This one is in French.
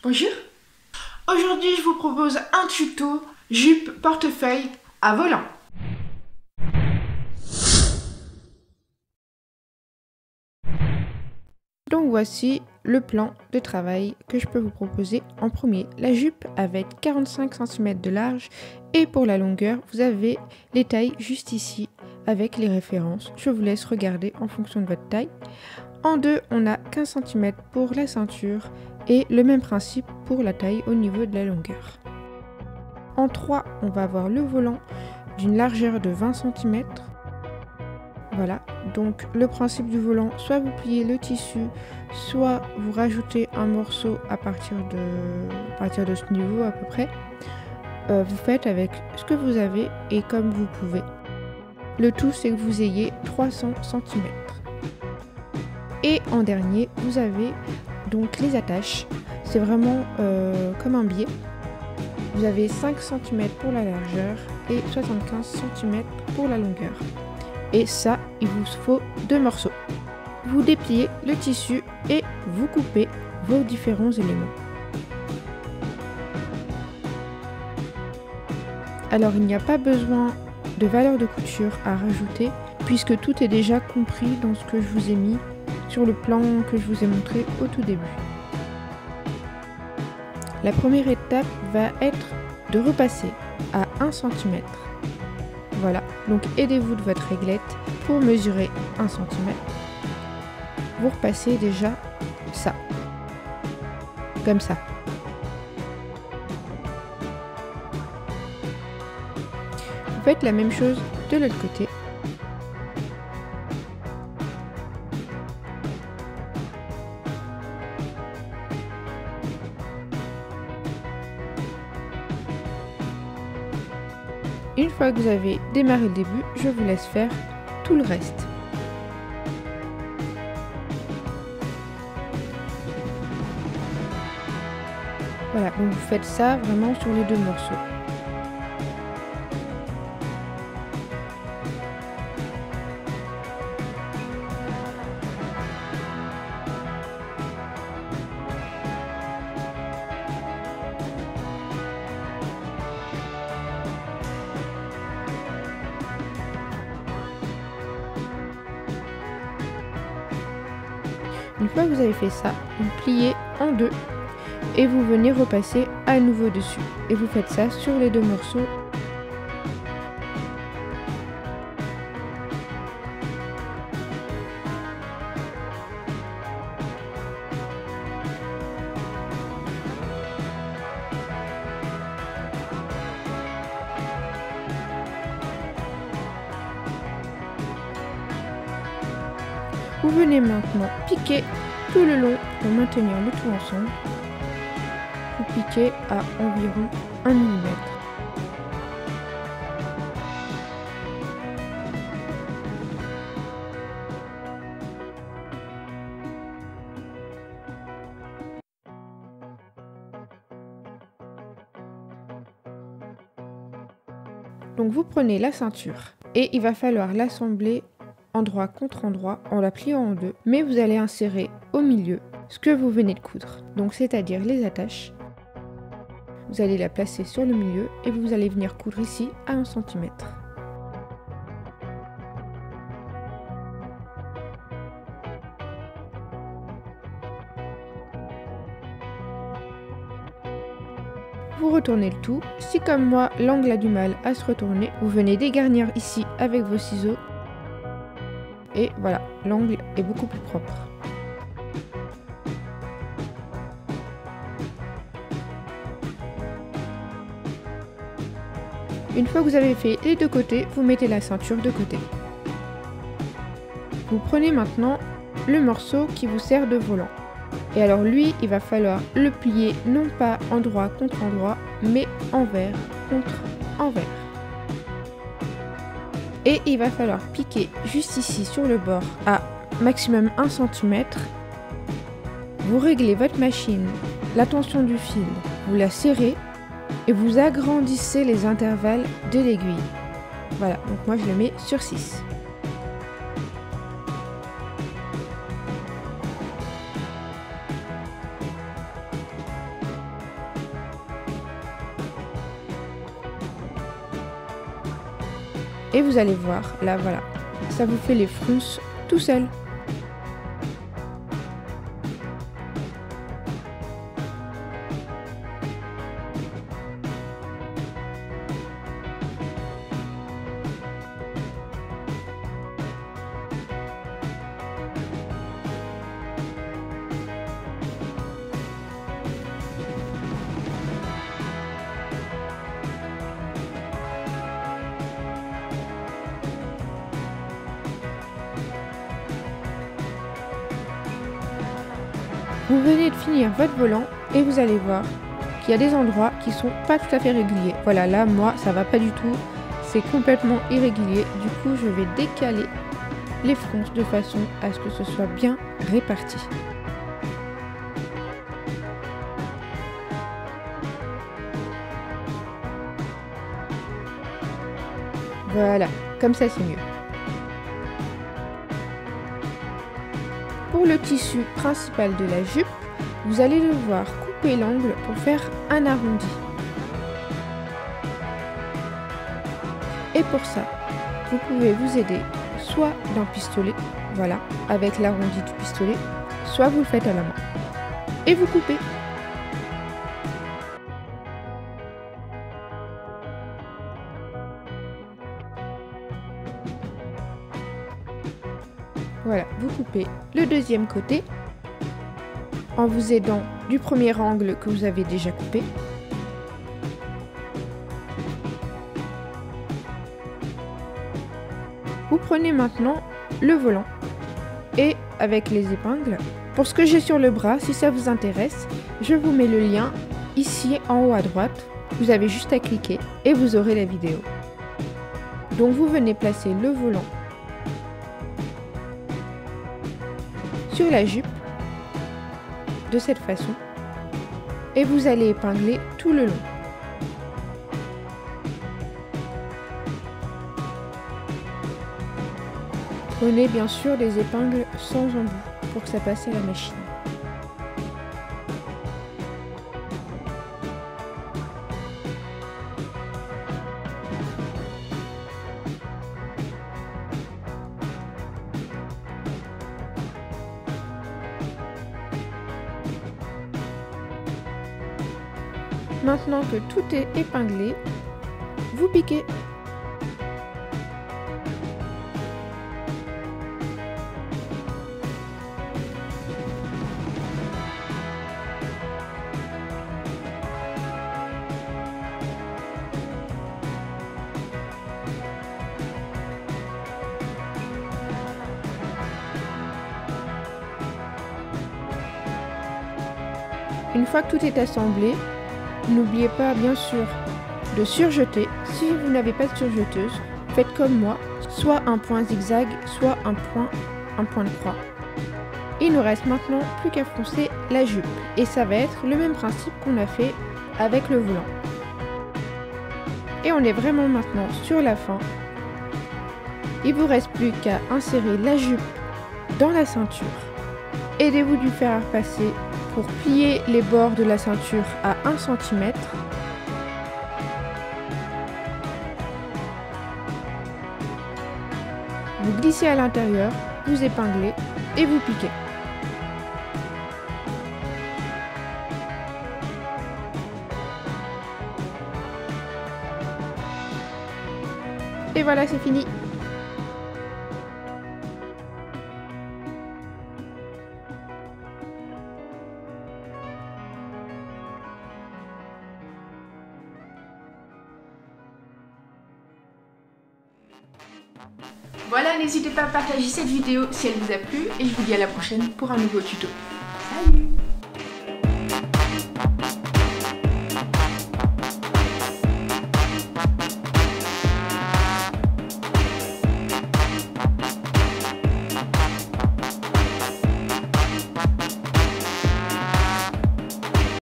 Bonjour. Aujourd'hui, je vous propose un tuto jupe portefeuille à volant. Donc voici le plan de travail que je peux vous proposer. En premier, la jupe avec 45 cm de large et pour la longueur, vous avez les tailles juste ici avec les références. Je vous laisse regarder en fonction de votre taille. En deux, on a 15 cm pour la ceinture et le même principe pour la taille au niveau de la longueur. En 3, on va avoir le volant d'une largeur de 20 cm. Voilà, donc le principe du volant, soit vous pliez le tissu, soit vous rajoutez un morceau à partir de ce niveau à peu près. Vous faites avec ce que vous avez et comme vous pouvez. Le tout, c'est que vous ayez 300 cm. Et en dernier, vous avez donc les attaches. C'est vraiment comme un biais. Vous avez 5 cm pour la largeur et 75 cm pour la longueur. Et ça, il vous faut 2 morceaux. Vous dépliez le tissu et vous coupez vos différents éléments. Alors, il n'y a pas besoin de valeur de couture à rajouter puisque tout est déjà compris dans ce que je vous ai mis sur le plan que je vous ai montré au tout début. La première étape va être de repasser à 1 cm. Voilà, donc aidez-vous de votre réglette pour mesurer 1 cm. Vous repassez déjà ça, comme ça. Vous faites la même chose de l'autre côté. Une fois que vous avez démarré le début, je vous laisse faire tout le reste. Voilà, donc vous faites ça vraiment sur les 2 morceaux. Une fois que vous avez fait ça, vous pliez en 2 et vous venez repasser à nouveau dessus. Et vous faites ça sur les 2 morceaux. Vous venez maintenant piquer tout le long pour maintenir le tout ensemble. Vous piquez à environ 1 mm. Donc vous prenez la ceinture et il va falloir l'assembler endroit contre endroit en la pliant en 2, mais vous allez insérer au milieu ce que vous venez de coudre, donc c'est-à-dire les attaches. Vous allez la placer sur le milieu et vous allez venir coudre ici à 1 cm. Vous retournez le tout. Si comme moi l'angle a du mal à se retourner, vous venez dégarnir ici avec vos ciseaux. Et voilà, l'angle est beaucoup plus propre. Une fois que vous avez fait les 2 côtés, vous mettez la ceinture de côté. Vous prenez maintenant le morceau qui vous sert de volant. Et alors lui, il va falloir le plier non pas endroit contre endroit, mais envers contre envers. Et il va falloir piquer juste ici sur le bord à maximum 1 cm. Vous réglez votre machine, la tension du fil, vous la serrez et vous agrandissez les intervalles de l'aiguille. Voilà, donc moi je le mets sur 6. Et vous allez voir, là voilà, ça vous fait les fronces tout seul. Vous venez de finir votre volant et vous allez voir qu'il y a des endroits qui sont pas tout à fait réguliers. Voilà, là, moi, ça va pas du tout. C'est complètement irrégulier. Du coup, je vais décaler les fronces de façon à ce que ce soit bien réparti. Voilà, comme ça, c'est mieux. Pour le tissu principal de la jupe, vous allez devoir couper l'angle pour faire un arrondi. Et pour ça, vous pouvez vous aider soit d'un pistolet, voilà, avec l'arrondi du pistolet, soit vous le faites à la main. Et vous coupez. Voilà, vous coupez le deuxième côté en vous aidant du premier angle que vous avez déjà coupé. Vous prenez maintenant le volant et avec les épingles, pour ce que j'ai sur le bras, si ça vous intéresse, je vous mets le lien ici en haut à droite. Vous avez juste à cliquer et vous aurez la vidéo. Donc vous venez placer le volant sur la jupe de cette façon et vous allez épingler tout le long. Prenez bien sûr des épingles sans embout pour que ça passe à la machine. Maintenant que tout est épinglé, vous piquez. Une fois que tout est assemblé, n'oubliez pas bien sûr de surjeter. Si vous n'avez pas de surjeteuse, faites comme moi, soit un point zigzag, soit un point de croix. Il nous reste maintenant plus qu'à froncer la jupe et ça va être le même principe qu'on a fait avec le volant. Et on est vraiment maintenant sur la fin. Il vous reste plus qu'à insérer la jupe dans la ceinture. Aidez-vous du fer à repasser pour plier les bords de la ceinture à 1 cm. Vous glissez à l'intérieur, vous épinglez et vous piquez. Et voilà, c'est fini. Voilà, n'hésitez pas à partager cette vidéo si elle vous a plu et je vous dis à la prochaine pour un nouveau tuto.